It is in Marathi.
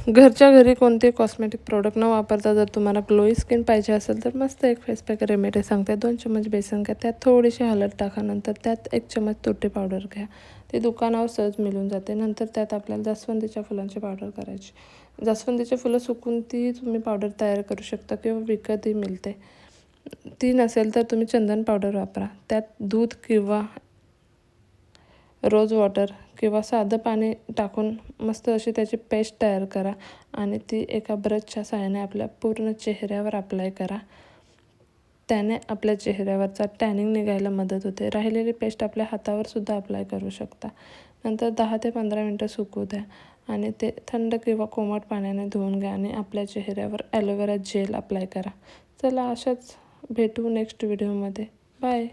घरच्या घरी कोणते कॉस्मेटिक प्रोडक्ट न वापरता जर तुम्हाला ग्लोई स्किन पाहिजे असेल तर मस्त एक फेस पॅक रेमेडी सांगते. 2 चम्मच बेसन घ्या, त्यात थोडीशी हळद टाका, नंतर त्यात 1 चम्मच तुरटी पावडर घ्या. ती दुकानावर सहज मिळून जाते. नंतर त्यात आपल्याला जास्वंदीच्या फुलांची पावडर करायची. जास्वंदीची फुलं सुकून ती तुम्ही पावडर तयार करू शकता किंवा विकतही मिळते. ती नसेल तर तुम्ही चंदन पावडर वापरा. त्यात दूध किंवा रोज वॉटर किंवा साधं पाणी टाकून मस्त अशी त्याची पेस्ट तयार करा आणि ती एका ब्रशच्या साहाय्याने आपल्या पूर्ण चेहऱ्यावर अप्लाय करा. त्याने आपल्या चेहऱ्यावरचा टॅनिंग निघायला मदत होते. राहिलेली पेस्ट आपल्या हातावर सुद्धा अप्लाय करू शकता. नंतर 10 ते 15 मिनटं सुकू द्या आणि ते थंड किंवा कोमट पाण्याने धुवून घ्या आणि आपल्या चेहऱ्यावर ॲलोवेरा जेल अप्लाय करा. चला अशाच भेटू नेक्स्ट व्हिडिओमध्ये. बाय.